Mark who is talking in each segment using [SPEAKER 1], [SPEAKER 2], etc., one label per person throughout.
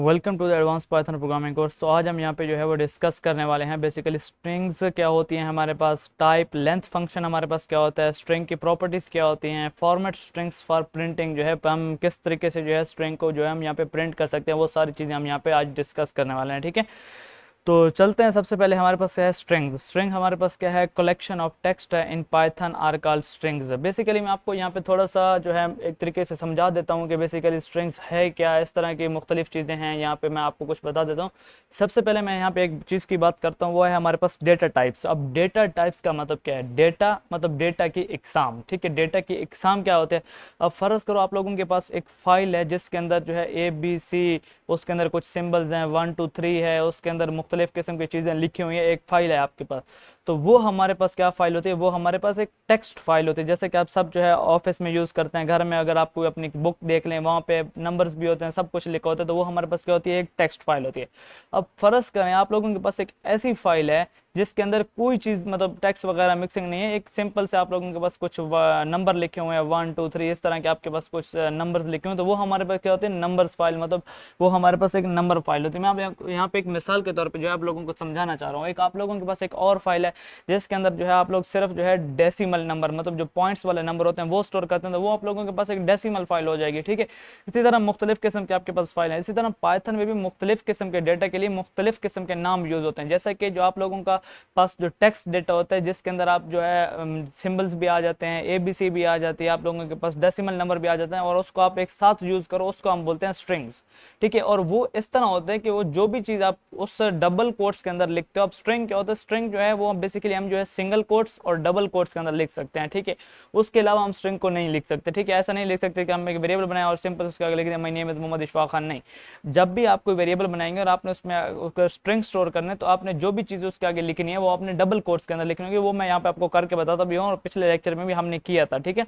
[SPEAKER 1] Welcome to the advance python programming course. तो आज हम यहाँ पे जो है वो डिस्कस करने वाले हैं बेसिकली स्ट्रिंग्स क्या होती हैं हमारे पास, टाइप लेंथ फंक्शन हमारे पास क्या होता है, स्ट्रिंग की प्रॉपर्टीज़ क्या होती हैं, फॉर्मेट स्ट्रिंग्स फॉर प्रिंटिंग जो है हम किस तरीके से जो है स्ट्रिंग को जो है हम यहाँ पे प्रिंट कर सकते हैं, वो सारी चीज़ें हम यहाँ पे आज डिस्कस करने वाले हैं। ठीक है, तो चलते हैं। सबसे पहले हमारे पास क्या है, स्ट्रिंग। स्ट्रिंग हमारे पास क्या है, कलेक्शन ऑफ टेक्स्ट है in python are called strings. Basically मैं आपको यहाँ पे थोड़ा सा जो है एक तरीके से समझा देता हूँ कि बेसिकली स्ट्रिंग्स है क्या, इस तरह की मुख्तलिफ चीज़ें हैं। यहाँ पे मैं आपको कुछ बता देता हूँ। सबसे पहले मैं यहाँ पे एक चीज़ की बात करता हूँ, वो है हमारे पास डेटा टाइप्स। अब डेटा टाइप्स का मतलब क्या है, डेटा मतलब डेटा की इकसाम। ठीक है, डेटा की इकसाम क्या होते हैं। अब फ़र्ज़ करो आप लोगों के पास एक फ़ाइल है जिसके अंदर जो है ABC, उसके अंदर कुछ सिंबल्स हैं, 1 2 3 है, उसके अंदर मुख्तलिफ किस्म की चीज़ें लिखी हुई हैं, एक फ़ाइल है आपके पास। तो वो हमारे पास क्या फ़ाइल होती है, वो हमारे पास एक टेक्स्ट फाइल होती है। जैसे कि आप सब जो है ऑफिस में यूज़ करते हैं, घर में अगर आप कोई अपनी बुक देख लें, वहाँ पे नंबर्स भी होते हैं, सब कुछ लिखा होता है, तो वो हमारे पास क्या होती है, एक टेक्स्ट फाइल होती है। अब फ़र्ज़ करें आप लोगों के पास एक ऐसी फाइल है जिसके अंदर कोई चीज़ मतलब टेक्स्ट वगैरह मिक्सिंग नहीं है, एक सिंपल से आप लोगों के पास कुछ नंबर लिखे हुए हैं, 1 2 3 इस तरह के आपके पास कुछ नंबर्स लिखे हुए हैं, तो वो हमारे पास क्या होते हैं, नंबर्स फाइल। मतलब वो हमारे पास एक नंबर फाइल होती है। मैं आप यहाँ पे एक मिसाल के तौर पे जो है आप लोगों को समझाना चाह रहा हूँ। एक आप लोगों के पास एक और फाइल है जिसके अंदर जो है आप लोग सिर्फ जो है डेसिमल नंबर, मतलब जो पॉइंट्स वाले नंबर होते हैं वो स्टोर करते हैं, तो वो आप लोगों के पास एक डेसिमल फाइल हो जाएगी। ठीक है, इसी तरह मुख्तलिफ किस्म के आपके पास फाइल है। इसी तरह पाइथन में भी मुख्तलिफ किस्म के डेटा के लिए मुख्तलिफ किस्म के नाम यूज होते हैं। जैसे कि जो आप लोगों का पास जो टेक्स्ट डेटा होता है जिसके अंदर आप जो है सिंबल्स भी आ जाते हैं, ABC भी आ जाती है, आप लोगों के पास डेसिमल नंबर भी आ जाते हैं, और उसको आप एक साथ यूज करो, उसको हम बोलते हैं स्ट्रिंग्स। ठीक है, और वो इस तरह होते हैं कि वो जो भी चीज़ आप उस डबल कोट्स के अंदर लिखते हो। अब स्ट्रिंग क्या होता है, स्ट्रिंग जो है वो बेसिकली हम जो है सिंगल कोट्स और डबल कोट्स के अंदर लिख सकते हैं। ठीक है, उसके अलावा हम स्ट्रिंग को नहीं लिख सकते। ठीक है, ऐसा नहीं लिख सकते कि हम एक वेरिएबल बनाए और सिंपल उसके आगे लिख दें my name is Mohammad Ishfaq Khan. नहीं, जब भी आप कोई वेरिएबल बनाएंगे और आपने उसमें स्ट्रिंग स्टोर करना है, तो आपने जो भी चीज़ उसके आगे लिखनी है वो आपने डबल कोट्स के अंदर लिखनी होगी। वो मैं यहाँ पे आपको करके बताता भी हूँ, और पिछले लेक्चर में भी हमने किया था। ठीक है,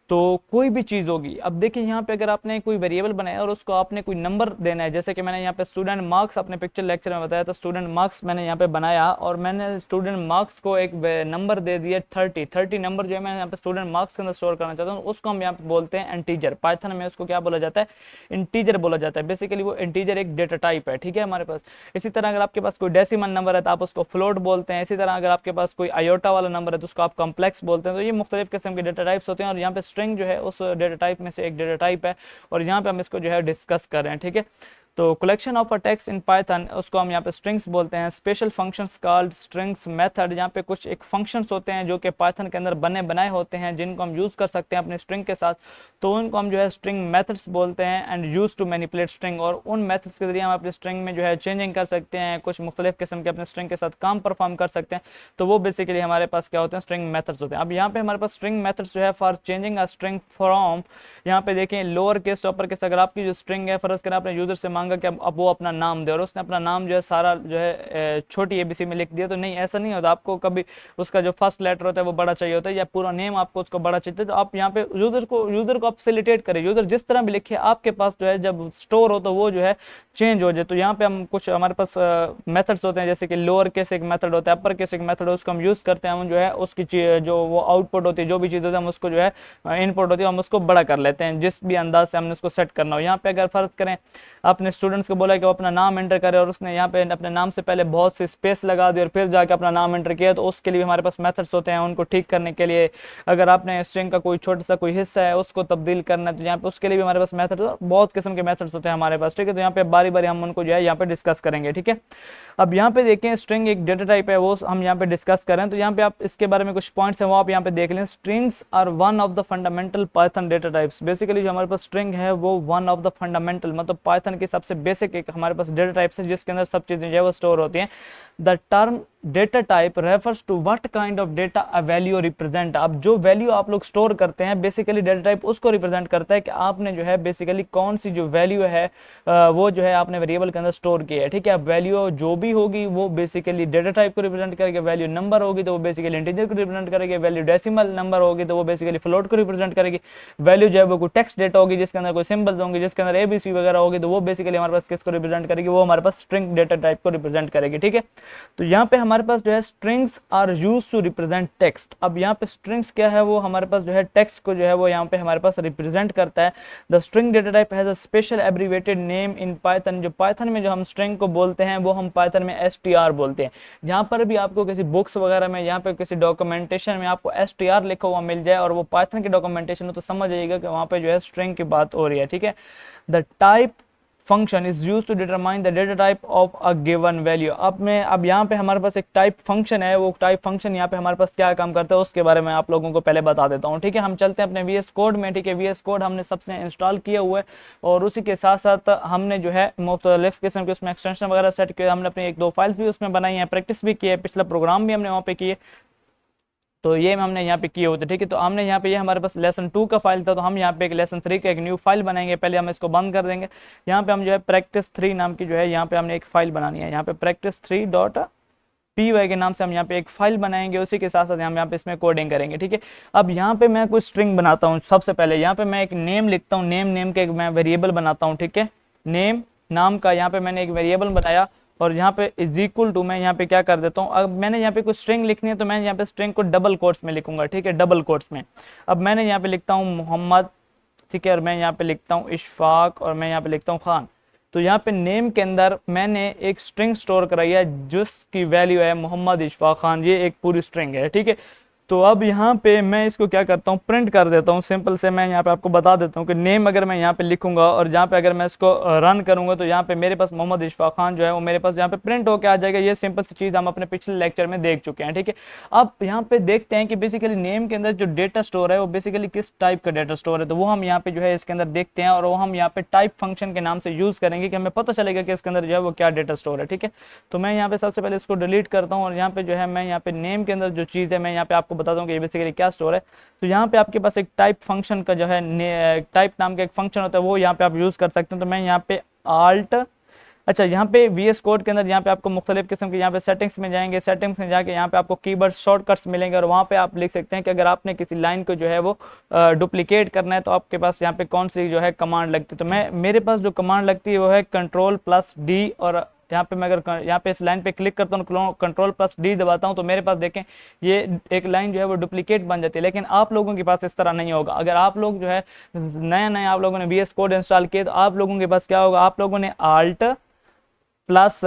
[SPEAKER 1] तो कोई भी चीज़ होगी। अब देखिए यहाँ पे अगर आपने कोई वेरिएबल बनाया और उसको आपने कोई नंबर देना है, जैसे कि मैंने यहाँ पे स्टूडेंट मार्क्स अपने पिक्चर लेक्चर में बताया था, स्टूडेंट मार्क्स मैंने यहाँ पे बनाया और मैंने स्टूडेंट मार्क्स को एक नंबर दे दिया 30 नंबर जो है मैं यहाँ पे स्टूडेंट मार्क्स के अंदर स्टोर करना चाहता हूँ, उसको हम यहाँ पे बोलते हैं इंटीजर। पाइथन में उसको क्या बोला जाता है, इंटीजर बोला जाता है। बेसिकली वो इंटीजर एक डेटा टाइप है। ठीक है हमारे पास। इसी तरह अगर आपके पास कोई डेसिमल नंबर है तो आप उसको फ्लोट बोलते हैं। इसी तरह अगर आपके पास कोई आयोटा वाला नंबर है तो उसको आप कॉम्प्लेक्स बोलते हैं। तो ये मुख्तलिफ किस्म के डेटा टाइप्स होते हैं, और यहाँ पे स्ट्रिंग जो है उस डेटा टाइप में से एक डेटा टाइप है, और यहाँ पे हम इसको जो है डिस्कस कर रहे हैं। ठीक है, तो collection of a text in Python उसको हम यहाँ पे स्ट्रिंग्स बोलते हैं। Special functions called strings method, यहाँ पे कुछ एक फंक्शंस होते हैं जो कि पाइथन के अंदर बने बनाए होते हैं, जिनको हम यूज़ कर सकते हैं अपने स्ट्रिंग के साथ, तो उनको हम जो है स्ट्रिंग मेथड्स बोलते हैं। And use to manipulate string, और उन मेथड्स के जरिए हम अपने स्ट्रिंग में जो है चेंजिंग कर सकते हैं, कुछ मुख्तलिफ किस्म के अपने स्ट्रिंग के साथ काम परफॉर्म कर सकते हैं। तो वो बेसिकली हमारे पास क्या होते हैं, स्ट्रिंग मेथड्स होते हैं। अब यहाँ पे हमारे पास स्ट्रिंग मेथड्स जो है for changing a string from, यहाँ पे देखें lower case to upper case. अगर आपकी जो स्ट्रिंग है, फर्ज करें आपने यूजर से मांगा कि अब वो अपना नाम दे, और उसने अपना नाम जो है सारा जो है छोटी ABC में लिख दिया, तो नहीं, ऐसा नहीं होता। आपको कभी उसका जो फर्स्ट लेटर होता है वो बड़ा चाहिए होता है, या पूरा नेम आपको उसको बड़ा चाहिए, तो आप यहाँ पे यूजर को आप फैसिलिटेट करें, यूजर जिस तरह भी लिखे आपके पास जो है जब स्टोर हो तो वो जो है चेंज हो जाए। तो यहाँ पे हम कुछ हमारे पास मेथड्स होते हैं, जैसे कि लोअर केस एक मेथड होता है, अपर केस एक मेथड है, उसको हम यूज करते हैं। हम जो है उसकी जो वो आउटपुट होती है, जो भी चीज़ होती है, हम उसको जो है इनपुट होती है, हम उसको बड़ा कर लेते हैं जिस भी अंदाज से हमने उसको सेट करना हो। यहाँ पे अगर फर्ज करें आपने स्टूडेंट्स को बोला कि वो अपना नाम एंटर करे, और उसने यहाँ पे अपने नाम से पहले बहुत सी स्पेस लगा दी और फिर जाके अपना नाम एंटर किया, तो उसके लिए हमारे पास मेथड्स होते हैं उनको ठीक करने के लिए। अगर आपने स्ट्रिंग का कोई छोटा सा कोई हिस्सा है उसको तब्दील करना है, तो यहाँ पे उसके लिए भी हमारे पास मेथड्स, बहुत किस्म के मेथड्स होते हैं हमारे पास। ठीक है, तो यहाँ पे बारी बारी हम उनको जो है यहाँ पे डिस्कस करेंगे। ठीक है, अब यहाँ पे देखें स्ट्रिंग एक डेटा टाइप है, वो हम यहाँ पे डिस्कस करें, तो यहाँ पे आप इसके बारे में कुछ पॉइंट्स हैं वो आप यहाँ पे देख लें। Strings are one of the fundamental python data types. Basically जो हमारे पास स्ट्रिंग है वो वन ऑफ द फंडामेंटल, मतलब पाइथन की सबसे बेसिक एक हमारे पास डेटा टाइप्स है जिसके अंदर सब चीजें जो है वो स्टोर होती हैं। The term data type refers to what kind of data a value represent. अब जो वैल्यू आप लोग स्टोर करते हैं, बेसिकली डेटा टाइप उसको रिप्रेजेंट करता है कि आपने जो है बेसिकली कौन सी जो वैल्यू है वो जो है आपने वेरिएबल के अंदर स्टोर की है। ठीक है, अब वैल्यू जो भी होगी वो बेसिकली डेटा टाइप को रिप्रेजेंट करेगी। वैल्यू नंबर होगी तो वो बेसिकली इंटीजर को रिप्रेजेंट करेगी। वैल्यू डेसिमल नंबर होगी तो वो बेसिकली फ्लोट को रिप्रेजेंट करेगी। वैल्यू जो है वो कोई टेक्स्ट डेटा होगी जिसके अंदर कोई सिंबल्स होंगे, जिसके अंदर ABC वगैरह होगी, तो वो बेसिकली हमारे पास किसको रिप्रेजेंट करेगी, वो हमारे पास स्ट्रिंग डेटा टाइप को रिप्रेजेंट करेगी। ठीक है, तो यहाँ पे हमारे पास जो है strings are use to represent text. अब यहाँ पे स्ट्रिंग्स क्या है, वो हमारे पास जो है टेक्स्ट को जो है वो यहाँ पे हमारे पास रिप्रेजेंट करता है। The string data type has a special abbreviated name in Python. जो पाइथन में जो हम स्ट्रिंग को बोलते हैं वो हम पाइथन में str बोलते हैं। जहाँ पर भी आपको किसी बुक्स वगैरह में, यहाँ पे किसी डॉक्यूमेंटेशन में आपको str लिखा हुआ मिल जाए और वो पाइथन के डॉक्यूमेंटेशन हो, तो समझ जाइएगा कि वहाँ पे जो है स्ट्रिंग की बात हो रही है, ठीक है। The type function is use to determine the data type of a given value. अब यहाँ पे हमारे पास एक टाइप फंक्शन है, वो टाइप फंक्शन यहाँ पे हमारे पास क्या काम करता है उसके बारे में आप लोगों को पहले बता देता हूँ, ठीक है। हम चलते हैं अपने VS कोड में, ठीक है। VS कोड हमने सबसे इंस्टॉल किया हुआ है और उसी के साथ साथ हमने जो है मुख्तलिफ किस्म के उसमें एक्सटेंशन वगैरह सेट किए। हमने अपनी 1-2 फाइल्स भी उसमें बनाई है, प्रैक्टिस भी की है, पिछला प्रोग्राम भी हमने वहाँ पे किए, तो ये हमने यहाँ पे किए होते, ठीक है। तो हमने यहाँ पे ये हमारे पास लेसन 2 का फाइल था, तो हम यहाँ पे एक लेसन 3 का एक न्यू फाइल बनाएंगे। पहले हम इसको बंद कर देंगे। यहाँ पे हम जो है प्रैक्टिस 3 नाम की जो है यहाँ पे हमने एक फाइल बनानी है। यहाँ पे practice 3.py के नाम से हम यहाँ पे एक फाइल बनाएंगे, उसी के साथ साथ हम यहाँ पे इसमें कोडिंग करेंगे, ठीक है। अब यहाँ पे मैं कोई स्ट्रिंग बनाता हूँ। सबसे पहले यहाँ पे मैं एक नेम लिखता हूँ, नेम के एक मैं वेरिएबल बनाता हूँ, ठीक है। नेम नाम का यहाँ पे मैंने एक वेरिएबल बनाया और यहाँ पे इज इक्वल टू मैं यहाँ पे क्या कर देता हूँ। अब मैंने यहाँ पे कोई स्ट्रिंग लिखनी है तो मैं यहाँ पे स्ट्रिंग को डबल कोट्स में लिखूंगा, ठीक है, डबल कोट्स में। अब मैंने यहाँ पे लिखता हूँ मोहम्मद, ठीक है, और मैं यहाँ पे लिखता हूँ इशफाक और मैं यहाँ पे लिखता हूँ खान। तो यहाँ पे नेम के अंदर मैंने एक स्ट्रिंग स्टोर कराई है जिसकी वैल्यू है मोहम्मद इशफाक खान, ये एक पूरी स्ट्रिंग है, ठीक है। तो अब यहाँ पे मैं इसको क्या करता हूँ, प्रिंट कर देता हूँ। सिंपल से मैं यहाँ पे आपको बता देता हूँ कि नेम अगर मैं यहाँ पे लिखूंगा और जहाँ पे अगर मैं इसको रन करूंगा तो यहाँ पे मेरे पास मोहम्मद इशफाक खान जो है वो मेरे पास यहाँ पे प्रिंट होकर आ जाएगा। ये सिंपल सी चीज़ हम अपने पिछले लेक्चर में देख चुके हैं, ठीक है। अब यहाँ पे देखते हैं कि बेसिकली नेम के अंदर जो डेटा स्टोर है वो बेसिकली किस टाइप का डेटा स्टोर है, तो वो हम यहाँ पे जो है इसके अंदर देखते हैं और वो हम यहाँ पे टाइप फंक्शन के नाम से यूज करेंगे कि हमें पता चलेगा कि इसके अंदर जो है वो क्या डेटा स्टोर है, ठीक है। तो मैं यहाँ पे सबसे पहले इसको डिलीट करता हूँ और यहाँ पे जो है मैं यहाँ पे नेम के अंदर जो चीज़ है मैं यहाँ पे आपको बताता हूँ कि बेसिकली क्या स्टोर है। तो यहाँ पे आपके पास एक टाइप फंक्शन का जो है टाइप नाम का एक फंक्शन होता है, वो यहाँ पे आप यूज कर सकते हैं। तो मैं यहाँ पे आल्ट, अच्छा यहाँ पे VS कोड के अंदर यहाँ पे आपको मुख्तलिफ किस्म के यहाँ पे सेटिंग्स में जाएंगे, सेटिंग्स में जाके यहाँ पे आपको कीवर्ड शॉर्टकट्स मिलेंगे और वहाँ पे आप लिख सकते हैं कि अगर आपने किसी लाइन को जो है वो डुप्लीकेट करना है तो आपके पास यहाँ पे कौन सी जो है कमांड लगती है। तो मेरे पास जो कमांड लगती है वो है Ctrl+D और यहाँ पे मैं अगर यहाँ पे इस लाइन पे क्लिक करता हूँ, Ctrl+D दबाता हूँ तो मेरे पास देखें ये एक लाइन जो है वो डुप्लीकेट बन जाती है। लेकिन आप लोगों के पास इस तरह नहीं होगा। अगर आप लोग जो है नया आप लोगों ने VS कोड इंस्टॉल किया तो आप लोगों के पास क्या होगा, आप लोगों ने आल्ट प्लस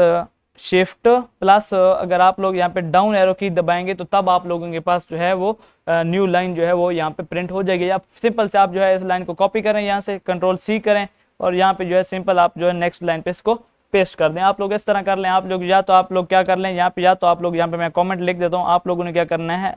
[SPEAKER 1] शिफ्ट प्लस अगर आप लोग यहाँ पे डाउन एरो की दबाएंगे तो तब आप लोगों के पास जो है वो न्यू लाइन जो है वो यहाँ पे प्रिंट हो जाएगी। या सिंपल से आप जो है इस लाइन को कॉपी करें, यहाँ से Ctrl+C करें और यहाँ पे जो है सिंपल आप जो है नेक्स्ट लाइन पे इसको पेस्ट कर दें। आप लोग इस तरह कर लें। आप लोग या तो आप लोग क्या कर लें यहाँ पे, या तो आप लोग यहाँ पे मैं कमेंट लिख देता हूँ, आप लोगों ने क्या करना है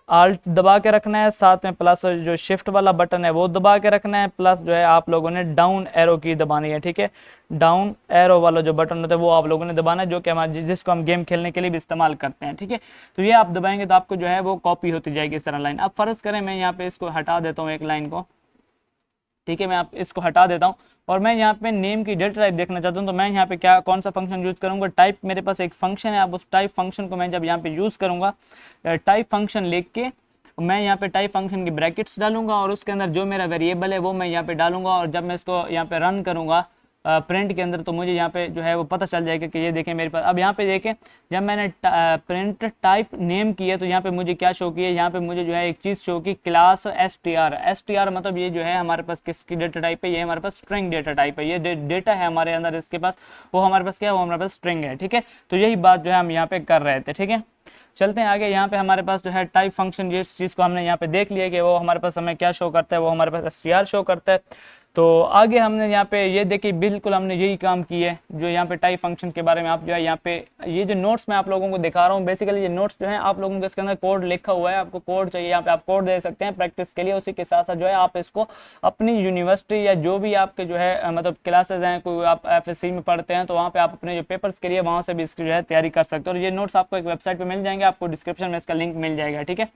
[SPEAKER 1] आल्ट दबा के रखना है, साथ में प्लस जो शिफ्ट वाला बटन है वो दबा के रखना है, प्लस जो है आप लोगों ने डाउन एरो की दबानी है, ठीक है। डाउन एरो वाला जो बटन होता है वो आप लोगों ने दबाना है, जो कि हमारे जिसको हम गेम खेलने के लिए भी इस्तेमाल करते हैं, ठीक है। तो ये आप दबाएंगे तो आपको जो है वो कॉपी होती जाएगी इस तरह लाइन। अब फर्ज करें मैं यहाँ पे इसको हटा देता हूँ एक लाइन को, ठीक है, मैं आप इसको हटा देता हूँ और मैं यहाँ पे नेम की डेटा टाइप देखना चाहता हूँ। तो मैं यहाँ पे क्या कौन सा फंक्शन यूज करूँगा, टाइप मेरे पास एक फंक्शन है। अब उस टाइप फंक्शन को मैं जब यहाँ पे यूज करूँगा, टाइप फंक्शन लिख के मैं यहाँ पे टाइप फंक्शन की ब्रैकेट्स डालूंगा और उसके अंदर जो मेरा वेरिएबल है वो मैं यहाँ पे डालूंगा और जब मैं इसको यहाँ पे रन करूँगा प्रिंट के अंदर तो मुझे यहाँ पे जो है वो पता चल जाएगा कि ये देखें मेरे पास। अब यहाँ पे देखें जब मैंने प्रिंट टाइप नेम किया तो यहाँ पे मुझे क्या शो किया, यहाँ पे मुझे जो है एक चीज़ शो की क्लास str मतलब ये जो है हमारे पास किसकी डेटा टाइप है, ये हमारे पास स्ट्रिंग डेटा टाइप है। ये डेटा है हमारे अंदर इसके पास, वो हमारे पास क्या है, वो हमारे पास स्ट्रिंग है, ठीक है। तो यही बात जो है हम यहाँ पे कर रहे थे, ठीक है। चलते हैं आगे। यहाँ पे हमारे पास जो है टाइप फंक्शन, जिस चीज़ को हमने यहाँ पे देख लिया कि वो हमारे पास हमें क्या शो करता है, वो हमारे पास str शो करता है। तो आगे हमने यहाँ पे ये देखिए बिल्कुल हमने यही काम किया है जो यहाँ पे टाइप फंक्शन के बारे में। आप जो है यहाँ पे ये जो नोट्स मैं आप लोगों को दिखा रहा हूँ, बेसिकली ये नोट्स जो है आप लोगों को इसके अंदर कोड लिखा हुआ है। आपको कोड चाहिए यहाँ पे आप कोड दे सकते हैं प्रैक्टिस के लिए। उसी के साथ साथ जो है आप इसको अपनी यूनिवर्सिटी या जो भी आपके जो है मतलब क्लासेज हैं, कोई आप FSC में पढ़ते हैं तो वहाँ पे आप अपने जो पेपर्स के लिए वहाँ से भी इसकी जो है तैयारी कर सकते हो। और ये नोट्स आपको एक वेबसाइट पर मिल जाएंगे, आपको डिस्क्रिप्शन में इसका लिंक मिल जाएगा, ठीक है।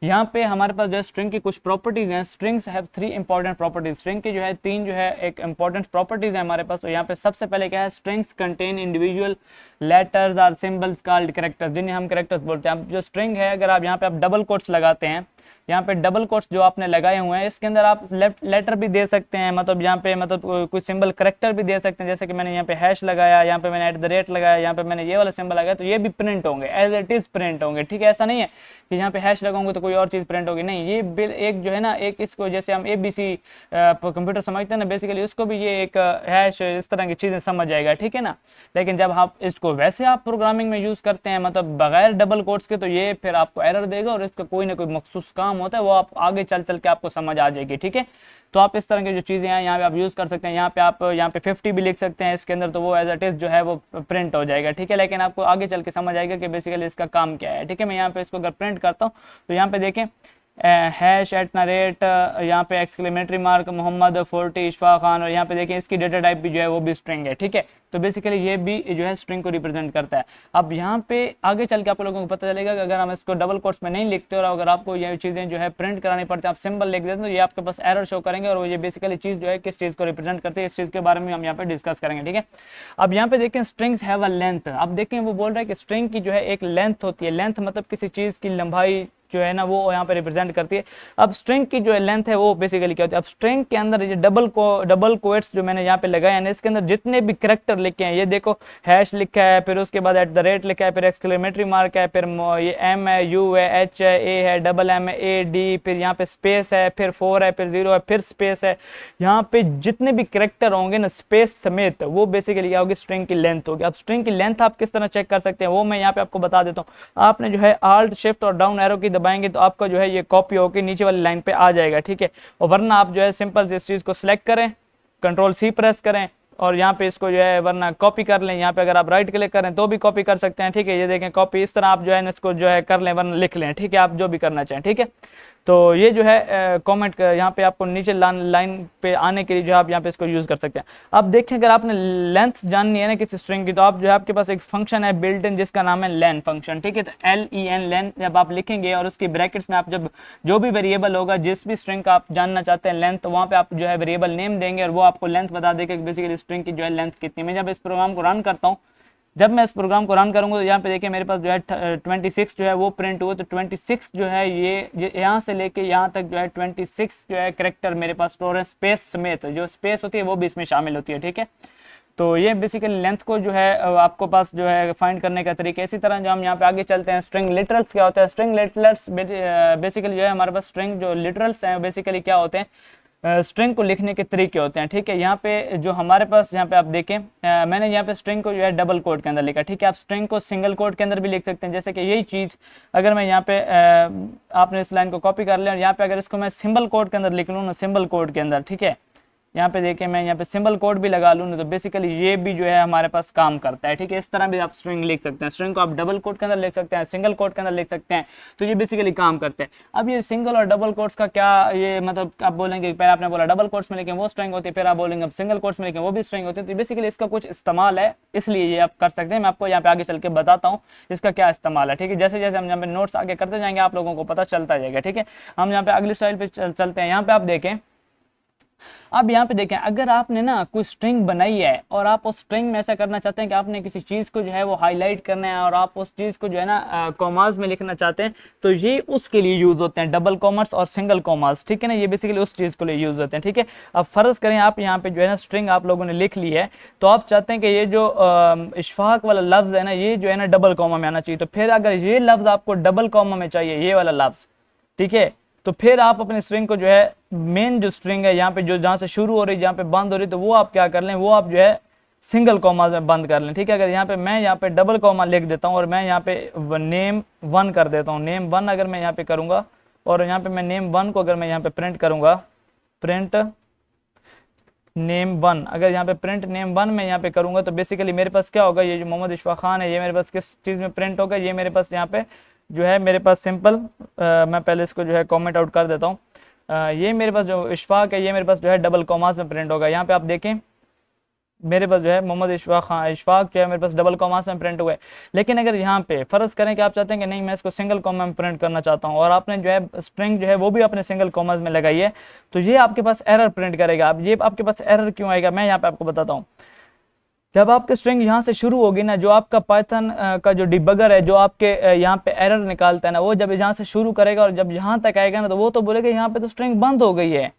[SPEAKER 1] यहाँ पे हमारे पास जो है स्ट्रिंग की कुछ प्रॉपर्टीज हैं। Strings have 3 important properties. String की जो है 3 जो है एक इंपॉर्टेंट प्रॉपर्टीज है हमारे पास। तो यहाँ पे सबसे पहले क्या है, स्ट्रिंग्स कंटेन इंडिविजुअल लेटर्स और सिंबल्स कॉल्ड कैरेक्टर्स, जिन्हें हम कैरेक्टर्स बोलते हैं। अब जो स्ट्रिंग है अगर आप यहाँ पे आप डबल कोट्स लगाते हैं यहाँ पे डबल कोट्स जो आपने लगाए हुए हैं इसके अंदर आप लेफ्ट लेटर भी दे सकते हैं, मतलब यहाँ पे मतलब कोई सिंबल करेक्टर भी दे सकते हैं, जैसे कि मैंने यहाँ पे हैश लगाया, यहाँ पे मैंने @ लगाया, यहाँ पे मैंने ये वाला सिंबल लगाया, तो ये भी प्रिंट होंगे, एज इट इज प्रिंट होंगे। ठीक है, ऐसा नहीं है कि यहाँ पे हैश लगाऊंगे तो कोई और चीज प्रिंट होगी, नहीं, ये बिल एक जो है ना, एक इसको जैसे हम ABC कंप्यूटर समझते हैं ना बेसिकली, उसको भी ये एक हैश इस तरह की चीजें समझ जाएगा। ठीक है ना, लेकिन जब आप इसको वैसे आप प्रोग्रामिंग में यूज करते हैं मतलब बगैर डबल कोट्स के, तो ये फिर आपको एरर देगा और इसका कोई ना कोई मखसूस काम होता है, वो आप आगे चल चल के आपको समझ आ जाएगी। ठीक है, तो आप इस तरह की जो चीज़ें हैं यहाँ पे आप यूज़ कर सकते हैं। यहाँ पे आप यहाँ पे 50 भी लिख सकते हैं इसके अंदर, तो वो एज इट इज़ जो है वो प्रिंट हो जाएगा। ठीक है, लेकिन आपको आगे चल के समझ आएगा कि बेसिकली इसका काम क्या है। ठीक है, मैं यहाँ पे इसको अगर प्रिंट करता हूँ तो यहाँ पे देखें हैश @ यहाँ पे एक्सक्लेमेटरी मार्क मोहम्मद 40 इशफा खान, और यहाँ पे देखें इसकी डेटा टाइप भी जो है वो भी स्ट्रिंग है। ठीक है, तो बेसिकली ये भी जो है स्ट्रिंग को रिप्रेजेंट करता है। अब यहाँ पे आगे चल के आप लोगों को पता चलेगा कि अगर हम इसको डबल कोट्स में नहीं लिखते और अगर आपको ये चीज़ें जो है प्रिंट करानी पड़ती है, आप सिंबल लिख देते हैं तो ये आपके पास एरर शो करेंगे, और ये बेसिकली चीज़ जो है किस चीज़ को रिप्रेजेंट करती है इस चीज़ के बारे में हम यहाँ पे डिस्कस करेंगे। ठीक है, अब यहाँ पे देखें स्ट्रिंग्स हैव अ लेंथ। अब देखें वो बोल रहा है कि स्ट्रिंग की जो है एक लेंथ होती है, लेंथ मतलब किसी चीज़ की लंबाई जो है ना वो यहाँ पे रिप्रेजेंट करती है। अब स्ट्रिंग की जो लेंथ है वो बेसिकली क्या होती है, अब स्ट्रिंग के अंदर ये डबल कोट्स जो मैंने यहाँ पे लगाए हैं इसके अंदर जितने भी करैक्टर लिखे हैं, ये देखो हैश लिखा है, फिर उसके बाद @ लिखा है, फिर एक्सक्लेमेटरी मार्क है, फिर ये M है, U है, H है, A है, MM है, AD, फिर यहाँ पे स्पेस है, फिर 4 है, फिर 0 है, फिर स्पेस है। यहाँ पे जितने भी करैक्टर होंगे ना स्पेस समेत, वो बेसिकली क्या होगी, स्ट्रिंग की लेंथ होगी। अब स्ट्रिंग की लेंथ आप किस तरह चेक कर सकते हैं वो मैं यहाँ पे आपको बता देता हूँ। आपने जो है Alt Shift और डाउन एरो की दबाएंगे तो आपका जो है ये कॉपी होकर नीचे वाली लाइन पे आ जाएगा। ठीक है, और वरना आप जो है सिंपल से इस चीज को सिलेक्ट करें, Ctrl+C प्रेस करें और यहाँ पे इसको जो है वरना कॉपी कर लें। यहाँ पे अगर आप राइट क्लिक करें तो भी कॉपी कर सकते हैं। ठीक है, ये देखें कॉपी, इस तरह आप जो है इसको जो है कर लें, वरना लिख लें। ठीक है, आप जो भी करना चाहें। ठीक है, तो ये जो है कमेंट यहाँ पे आपको नीचे लाइन पे आने के लिए जो है आप यहाँ पे इसको यूज कर सकते हैं। अब देखें अगर आपने लेंथ जाननी है ना किसी स्ट्रिंग की, तो आप जो है आपके पास एक फंक्शन है बिल्ट इन जिसका नाम है लेन फंक्शन। ठीक है, तो LEN लेन जब आप लिखेंगे और उसकी ब्रैकेट्स में आप जब जो भी वेरिएबल होगा जिस भी स्ट्रिंग का आप जानना चाहते हैं लेंथ, तो वहाँ पे आप जो है वेरिएबल नेम देंगे और वो आपको लेंथ बता देगा कि बेसिकली स्ट्रिंग की जो है लेंथ कितनी। मैं जब इस प्रोग्राम को रन करता हूँ, जब मैं इस प्रोग्राम को रन करूंगा तो यहाँ पे देखिए मेरे पास जो है 26 जो है वो प्रिंट हुआ। तो 26 जो है ये यहाँ से लेके यहाँ तक जो है 26 जो है करेक्टर मेरे पास स्टोर है स्पेस समेत, जो स्पेस होती है वो भी इसमें शामिल होती है। ठीक है, तो ये बेसिकली लेंथ को जो है आपको पास जो है फाइंड करने का तरीका। इसी तरह जो हम यहाँ पे आगे चलते हैं, स्ट्रिंग लिटरल्स क्या होता है। स्ट्रिंग लिटरल्स बेसिकली जो है हमारे पास स्ट्रिंग जो लिटरल्स हैं बेसिकली क्या होते हैं, स्ट्रिंग को लिखने के तरीके होते हैं। ठीक है, यहाँ पे जो हमारे पास यहाँ पे आप देखें मैंने यहाँ पे स्ट्रिंग को जो है डबल कोट के अंदर लिखा। ठीक है, आप स्ट्रिंग को सिंगल कोट के अंदर भी लिख सकते हैं, जैसे कि यही चीज़ अगर मैं यहाँ पे आपने इस लाइन को कॉपी कर लिया और यहाँ पे अगर इसको मैं सिंबल कोड के अंदर लिख लूँ ना, सिंबल कोड के अंदर, ठीक है, यहाँ पे देखिए मैं यहाँ पे सिंबल कोड भी लगा लूँ ना, तो बेसिकली ये भी जो है हमारे पास काम करता है। ठीक है, इस तरह भी आप स्ट्रिंग लिख सकते हैं। स्ट्रिंग को आप डबल कोट के अंदर लिख सकते हैं, सिंगल कोट के अंदर लिख सकते हैं, तो ये बेसिकली काम करते हैं। अब ये सिंगल और डबल कोट्स का क्या ये मतलब आप बोलेंगे पहले आपने बोला डबल कोट्स में लिखें वो स्ट्रिंग होती है, फिर आप बोलेंगे अब सिंगल कोट्स में लिखें वो भी स्ट्रिंग होती है, तो बेसिकली इसका कुछ इस्तेमाल है, इसलिए ये आप कर सकते हैं। मैं आपको यहाँ पे आगे चल के बताता हूँ इसका क्या इस्तेमाल है। ठीक है, जैसे जैसे हम यहाँ पे नोट्स आगे करते जाएंगे आप लोगों को पता चलता जाएगा। ठीक है, हम यहाँ पे अगली स्लाइड पे चलते हैं। यहाँ पे आप देखें, अब यहाँ पे देखें अगर आपने ना कोई स्ट्रिंग बनाई है और आप उस स्ट्रिंग में ऐसा करना चाहते हैं कि आपने किसी चीज़ को जो है वो हाईलाइट करना है और आप उस चीज़ को जो है ना कॉमास में लिखना चाहते हैं, तो ये उसके लिए यूज़ होते हैं डबल कॉमर्स और सिंगल कॉमर्स। ठीक है ना, ये बेसिकली उस चीज़ के लिए यूज़ होते हैं। ठीक है, अब फर्ज करें आप यहाँ पे जो है ना स्ट्रिंग आप लोगों ने लिख ली है, तो आप चाहते हैं कि ये जो इशफाक वाला लफ्ज़ है ना ये जो है ना डबल कॉमा में आना चाहिए, तो फिर अगर ये लफ्ज़ आपको डबल कॉमा में चाहिए, ये वाला लफ्ज़, ठीक है, तो फिर आप अपने स्ट्रिंग को जो है मेन जो स्ट्रिंग है यहाँ पे जो जहाँ से शुरू हो रही है जहाँ पे बंद हो रही है, तो वो आप क्या कर लें, वो आप जो है सिंगल कॉमा में बंद कर लें। ठीक है, अगर यहाँ पे मैं यहाँ पे डबल कॉमा लिख देता हूँ और मैं यहाँ पे नेम 1 कर देता हूँ, नेम 1 अगर मैं यहाँ पे करूँगा और यहाँ पे मैं नेम 1 को अगर मैं यहाँ पे प्रिंट करूँगा, प्रिंट नेम 1, अगर यहाँ पे प्रिंट नेम 1 में यहाँ पे करूँगा तो बेसिकली मेरे पास क्या होगा, ये जो मोहम्मद इशफाक खान है ये मेरे पास किस चीज़ में प्रिंट होगा, ये मेरे पास यहाँ पे जो है मेरे पास सिंपल मैं पहले इसको जो है कमेंट आउट कर देता हूँ। ये मेरे पास जो इशफाक है ये मेरे पास जो है डबल कॉमास में प्रिंट होगा। यहाँ पे आप देखें मेरे पास जो है मोहम्मद इशफाक जो है मेरे पास डबल कॉमास में प्रिंट हुआ है। लेकिन अगर यहाँ पे फ़र्ज़ करें कि आप चाहते हैं कि नहीं मैं इसको सिंगल कॉमा में प्रिंट करना चाहता हूँ और आपने जो है स्ट्रिंग जो है वो भी अपने सिंगल कॉमास में लगाई है, तो ये आपके पास एरर प्रिंट करेगा। अब ये आपके पास एरर क्यों आएगा मैं यहाँ पे आपको बताता हूँ। जब आपके स्ट्रिंग यहाँ से शुरू होगी ना, जो आपका पाइथन का जो डिबगर है, जो आपके यहाँ पे एरर निकालता है ना, वो जब यहाँ से शुरू करेगा और जब यहाँ तक आएगा ना, तो वो तो बोलेगा यहाँ पे तो स्ट्रिंग बंद हो गई है।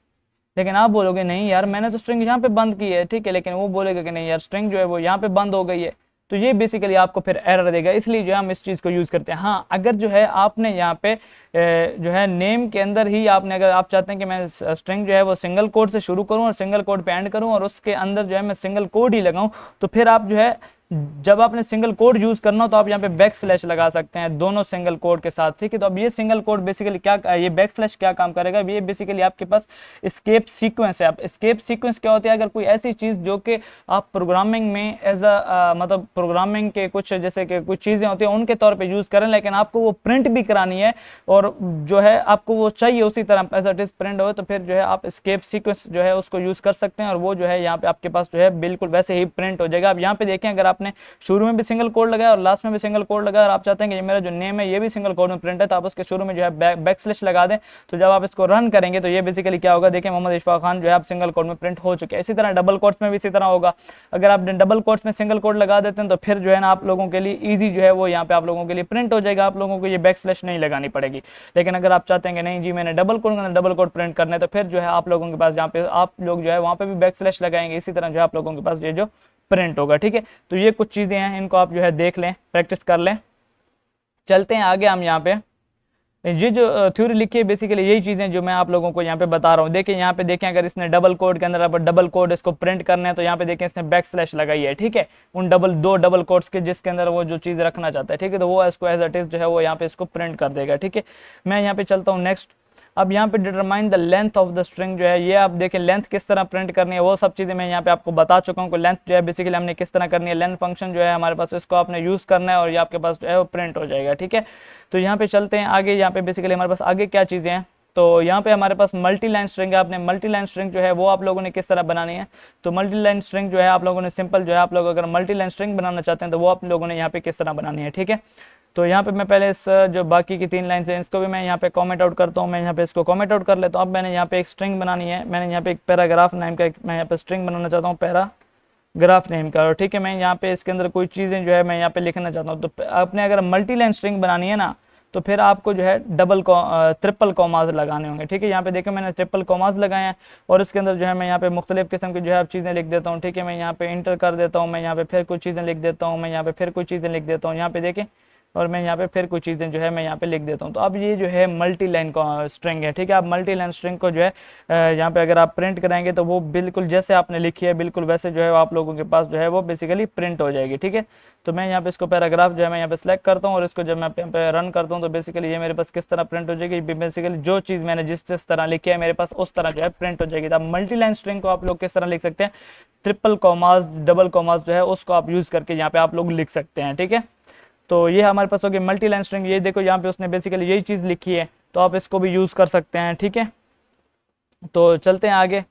[SPEAKER 1] लेकिन आप बोलोगे नहीं यार मैंने तो स्ट्रिंग यहाँ पे बंद की है, ठीक है, लेकिन वो बोलेगा कि नहीं यार स्ट्रिंग जो है वो यहाँ पे बंद हो गई है। तो ये बेसिकली आपको फिर एरर देगा, इसलिए जो है हम इस चीज़ को यूज़ करते हैं। हाँ, अगर जो है आपने यहाँ पे जो है नेम के अंदर ही आपने, अगर आप चाहते हैं कि मैं स्ट्रिंग जो है वो सिंगल कोड से शुरू करूँ और सिंगल कोड पे एंड करूँ और उसके अंदर जो है मैं सिंगल कोड ही लगाऊँ, तो फिर आप जो है जब आपने सिंगल कोड यूज करना हो तो आप यहाँ पे बैक स्लैश लगा सकते हैं दोनों सिंगल कोड के साथ, ठीक है। तो अब ये सिंगल कोड बेसिकली क्या, ये बैक स्लैश क्या काम करेगा, ये बेसिकली आपके पास स्केप सीक्वेंस है। आप स्केप सीक्वेंस क्या होती है, अगर कोई ऐसी चीज जो कि आप प्रोग्रामिंग में एज अ मतलब प्रोग्रामिंग के कुछ जैसे कि कुछ चीजें होती है उनके तौर पर यूज करें, लेकिन आपको वो प्रिंट भी करानी है और जो है आपको वो चाहिए उसी तरह एज इट इज प्रिंट हो, तो फिर जो है आप स्केप सीक्वेंस जो है उसको यूज कर सकते हैं और वो जो है यहाँ पे आपके पास जो है बिल्कुल वैसे ही प्रिंट हो जाएगा। अब यहाँ पे देखें, अगर आपने शुरू में भी सिंगल कोड लगाया और लास्ट में भी सिंगल कोड लगाया और आप चाहते हैं कि ये मेरा जो नेम है ये भी सिंगल कोड में प्रिंट है, तो आप उसके शुरू में जो है बैक स्लैश लगा दें। तो जब आप इसको रन करेंगे तो ये बेसिकली क्या होगा, देखिए मोहम्मद इशफाक खान जो है आप सिंगल कोड में प्रिंट हो चुके हैं। इसी तरह डबल कोट्स में भी इसी तरह होगा, अगर आप डबल कोट्स में सिंगल कोड लगा देते हैं तो फिर जो है ना आप लोगों के लिए ईजी जो है वो यहाँ पे आप लोगों के लिए प्रिंट हो जाएगा, आप लोगों को ये बैक स्लैश नहीं लगानी पड़ेगी। लेकिन अगर आप चाहते हैं कि नहीं जी मैंने डबल कोड प्रिंट करना है, तो फिर जो है आप लोगों के पास जहाँ पे आप लोग जो है वहाँ पे भी बैक स्लैश लगाएंगे, इसी तरह जो है आप लोगों के पास ये जो प्रिंट होगा, ठीक है। तो ये कुछ चीजें हैं, इनको आप जो है देख लें, प्रैक्टिस कर लें। चलते हैं आगे, हम यहाँ पे ये जो थ्योरी लिखी है बेसिकली यही चीजें जो मैं आप लोगों को यहाँ पे बता रहा हूँ। देखिए यहाँ पे देखें, अगर इसने डबल कोड के अंदर आप डबल कोड इसको प्रिंट करना है तो यहाँ पे देखें इसने बैक स्लैश लगाई है, ठीक है, उन दो डबल कोड्स के जिसके अंदर वो जो चीज रखना चाहता है, ठीक है, तो वो इसको एज इट इज जो है वो यहाँ पे इसको प्रिंट कर देगा, ठीक है। मैं यहाँ पे चलता हूँ नेक्स्ट। अब यहाँ पे determine the length of the string जो है, ये आप देखें लेंथ किस तरह प्रिंट करनी है, वो सब चीज़ें मैं यहाँ पे आपको बता चुका हूँ। लेंथ जो है बेसिकली हमने किस तरह करनी है, लेंथ फंक्शन जो है हमारे पास इसको आपने यूज़ करना है और ये आपके पास जो है वो प्रिंट हो जाएगा, ठीक है। तो यहाँ पे चलते हैं आगे, यहाँ पे बेसिकली हमारे पास आगे क्या चीज़ें हैं। तो यहाँ पे हमारे पास मल्टी लाइन स्ट्रिंग है, आपने मल्टी लाइन स्ट्रिंग जो है वो आप लोगों ने किस तरह बनानी है। तो मल्टी लाइन स्ट्रिंग जो है आप लोगों ने सिंपल जो है, आप लोग अगर मल्टी लाइन स्ट्रिंग बनाना चाहते हैं तो वो आप लोगों ने यहाँ पे किस तरह बनानी है, ठीक है। तो यहाँ पे मैं पहले इस जो बाकी की 3 लाइन्स हैं इसको भी मैं यहाँ पे कमेंट आउट करता हूँ, मैं यहाँ पे इसको कमेंट आउट कर लेता हूँ। अब मैंने यहाँ पे एक स्ट्रिंग बनानी है, मैंने यहाँ पे एक पैराग्राफ नेम का मैं यहाँ पे स्ट्रिंग बनाना चाहता हूँ, पैराग्राफ नेम का, ठीक है। मैं यहाँ पे इसके अंदर कोई चीज़ें जो है मैं यहाँ पे लिखना चाहता हूँ। तो आपने अगर मल्टी लाइन स्ट्रिंग बनानी है ना, तो फिर आपको जो है ट्रिपल कॉमाज लगाने होंगे, ठीक है। यहाँ पे देखिए मैंने ट्रिपल कॉमाज लगाए हैं और इसके अंदर जो है मैं यहाँ पे मुख्तलिफ किस्म की जो है चीज़ें लिख देता हूँ, ठीक है। मैं यहाँ पे इंटर कर देता हूँ, मैं यहाँ पे फिर कुछ चीज़ें लिख देता हूँ, मैं यहाँ पे फिर कुछ चीज़ें लिख देता हूँ, यहाँ पे देखें, और मैं यहाँ पे फिर कुछ चीज़ें जो है मैं यहाँ पे लिख देता हूँ। तो अब ये जो है मल्टी लाइन स्ट्रिंग है, ठीक है। आप मल्टी लाइन स्ट्रिंग को जो है यहाँ पे अगर आप प्रिंट कराएंगे तो वो बिल्कुल जैसे आपने लिखी है बिल्कुल वैसे जो है आप लोगों के पास जो है वो बेसिकली प्रिंट हो जाएगी, ठीक है। तो मैं यहाँ पे इसको पैराग्राफ जो है मैं यहाँ पे सेलेक्ट करता हूँ और इसको जब मैं यहाँ पे रन करता हूँ तो बेसिकली ये मेरे पास किस तरह प्रिंट हो जाएगी, बेसिकली जो चीज़ मैंने जिस तरह लिखी है मेरे पास उस तरह जो है प्रिंट हो जाएगी। तो मल्टी लाइन स्ट्रिंग को आप लोग किस तरह लिख सकते हैं, ट्रिपल कॉमाज डबल कॉमाज जो है उसको आप यूज़ करके यहाँ पे आप लोग लिख सकते हैं, ठीक है। तो ये हमारे पास होगी मल्टी लाइन स्ट्रिंग। ये देखो यहाँ पे उसने बेसिकली यही चीज़ लिखी है, तो आप इसको भी यूज़ कर सकते हैं, ठीक है। तो चलते हैं आगे,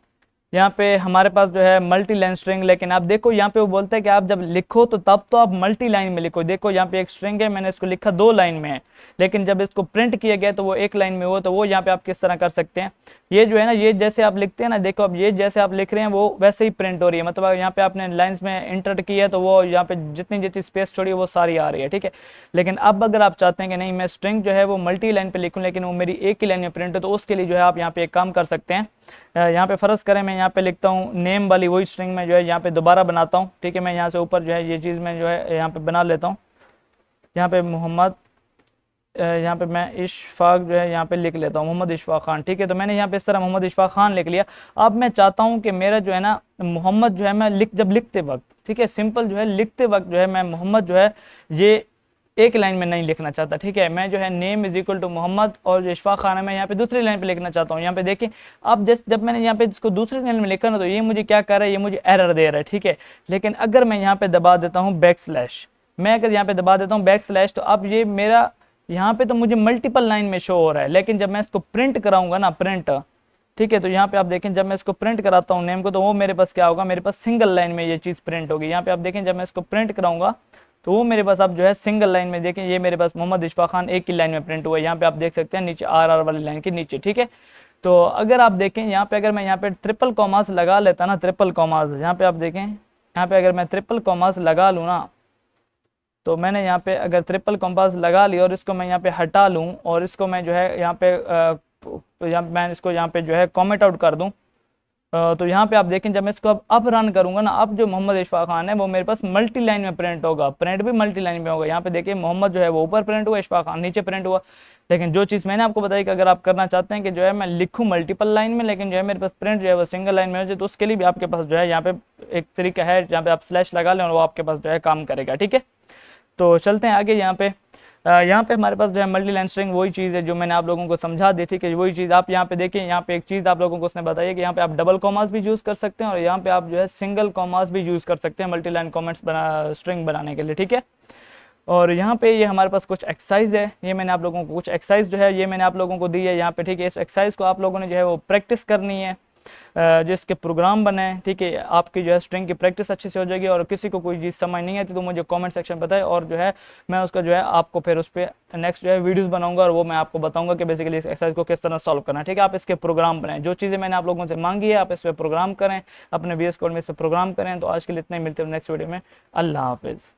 [SPEAKER 1] यहाँ पे हमारे पास जो है मल्टी लाइन स्ट्रिंग, लेकिन आप देखो यहाँ पे वो बोलते हैं कि आप जब लिखो तो तब तो आप मल्टी लाइन में लिखो। देखो यहाँ पे एक स्ट्रिंग है, मैंने इसको लिखा 2 लाइन में है, लेकिन जब इसको प्रिंट किया गया तो वो 1 लाइन में हो, तो वो यहाँ पे आप किस तरह कर सकते हैं, ये जो है ना, ये जैसे आप लिखते हैं ना, देखो अब ये जैसे आप लिख रहे हैं वो वैसे ही प्रिंट हो रही है, मतलब यहाँ पे आपने लाइन्स में इंटर की है तो वो यहाँ पे जितनी जितनी स्पेस छोड़ी है वो सारी आ रही है, ठीक है। लेकिन अब अगर आप चाहते हैं कि नहीं मैं स्ट्रिंग जो है वो मल्टी लाइन पे लिखूं लेकिन वो मेरी एक ही लाइन में प्रिंट हो, तो उसके लिए जो है आप यहाँ पे एक काम कर सकते हैं। यहाँ पे फर्ज करें मैं यहाँ पे लिखता हूँ नेम वाली वही स्ट्रिंग में जो है यहाँ पे दोबारा बनाता हूँ, ठीक है। मैं यहाँ से ऊपर जो है ये चीज़ मैं जो है यहाँ पे बना लेता हूँ, यहाँ पे मोहम्मद, यहाँ पे मैं इशफाक जो है यहाँ पे लिख लेता हूँ मोहम्मद इशफाक खान, ठीक है। तो मैंने यहाँ पे इस तरह मोहम्मद इशफाक खान लिख लिया। अब मैं चाहता हूँ कि मेरा जो है ना मोहम्मद जो है मैं जब लिखते वक्त, ठीक है, सिंपल जो है लिखते वक्त जो है मैं मोहम्मद जो है ये एक लाइन में नहीं लिखना चाहता, ठीक है। मैं जो है name is equal to Mohammad और जो इशफाक खान है मैं यहाँ पे दूसरी लाइन पे लिखना चाहता हूँ। यहाँ पे देखिए अब जब मैंने यहाँ पे इसको दूसरी लाइन में लिखा ना, तो ये मुझे क्या कर रहा है, ये मुझे एरर दे रहा है, ठीक है। लेकिन अगर मैं यहाँ पे दबा देता हूँ बैक स्लैश, मैं अगर यहाँ पे दबा देता हूँ बैक स्लैश, तो अब ये मेरा यहाँ पे तो मुझे मल्टीपल लाइन में शो हो रहा है, लेकिन जब मैं इसको प्रिंट कराऊंगा ना, प्रिंट, ठीक है, तो यहाँ पे आप देखें जब मैं इसको प्रिंट कराता हूँ नेम को, तो वो मेरे पास क्या होगा, मेरे पास सिंगल लाइन में ये चीज़ प्रिंट होगी। यहाँ पे आप देखें जब मैं इसको प्रिंट कराऊंगा तो वो मेरे पास अब जो है सिंगल लाइन में, देखें ये मेरे पास मोहम्मद इशफाक खान एक ही लाइन में प्रिंट हुआ है। यहाँ पे आप देख सकते हैं नीचे RR वाली लाइन के नीचे, ठीक है। तो अगर आप देखें यहाँ पे, अगर मैं यहाँ पे ट्रिपल कॉमास लगा लेता ना, ट्रिपल कॉमास, यहाँ पे आप देखें यहाँ पे अगर मैं ट्रिपल कॉमास लगा लूँ ना, तो मैंने यहाँ पे अगर ट्रिपल कॉम्पास लगा लिया और इसको मैं यहाँ पे हटा लूँ और इसको मैं जो है यहाँ पे मैं इसको यहाँ पे जो है कमेंट आउट कर दूँ, तो यहाँ पे आप देखें जब मैं इसको अब रन करूंगा ना, अब जो मोहम्मद इशफाक खान है वो मेरे पास मल्टी लाइन में प्रिंट होगा, प्रिंट भी मल्टी लाइन में होगा। यहाँ पे देखिए मोहम्मद जो है वो ऊपर प्रिंट हुआ, इशफाक खान नीचे प्रिंट हुआ। लेकिन जो चीज़ मैंने आपको बताई कि अगर आप करना चाहते हैं कि जो है मैं लिखूँ मल्टीपल लाइन में, लेकिन जो है मेरे पास प्रिंट जो है वो सिंगल लाइन में हो जाए, तो उसके लिए भी आपके पास जो है यहाँ पे एक तरीका है जहाँ पे आप स्लैश लगा लें और वो आपके पास जो है काम करेगा। ठीक है, तो चलते हैं आगे। यहाँ पे हमारे पास जो है मल्टी लाइन स्ट्रिंग वही चीज़ है जो मैंने आप लोगों को समझा दी थी कि वही चीज़ आप यहाँ पे देखें। यहाँ पे एक चीज़ आप लोगों को उसने बताई कि यहाँ पे आप डबल कॉमास भी यूज़ कर सकते हैं और यहाँ पे आप जो है सिंगल कॉमास भी यूज़ कर सकते हैं मल्टी लाइन कॉमेंट्स स्ट्रिंग बनाने के लिए। ठीक है, और यहाँ पे ये हमारे पास कुछ एक्सरसाइज है, ये मैंने आप लोगों को कुछ एक्सरसाइज जो है ये मैंने आप लोगों को दी है यहाँ पे। ठीक है, इस एक्सरसाइज को आप लोगों ने जो है वो प्रैक्टिस करनी है, जिसके प्रोग्राम बने। ठीक है, आपकी जो है स्ट्रिंग की प्रैक्टिस अच्छे से हो जाएगी। और किसी को कोई चीज़ समझ नहीं आती तो मुझे कमेंट सेक्शन बताए, और जो है मैं उसका जो है आपको फिर उस पर नेक्स्ट जो है वीडियोस बनाऊंगा और वो मैं आपको बताऊंगा कि बेसिकली इस एक्सरसाइज को किस तरह सॉल्व करना है। ठीक है, आप इसके प्रोग्राम बनाएं, जो चीज़ें मैंने आप लोगों से मांगी है आप इस पर प्रोग्राम करें, अपने VS कोड में इस पर प्रोग्राम करें। तो आज के लिए इतना ही, मिलते हैं नेक्स्ट वीडियो में। अल्लाह हाफिज़।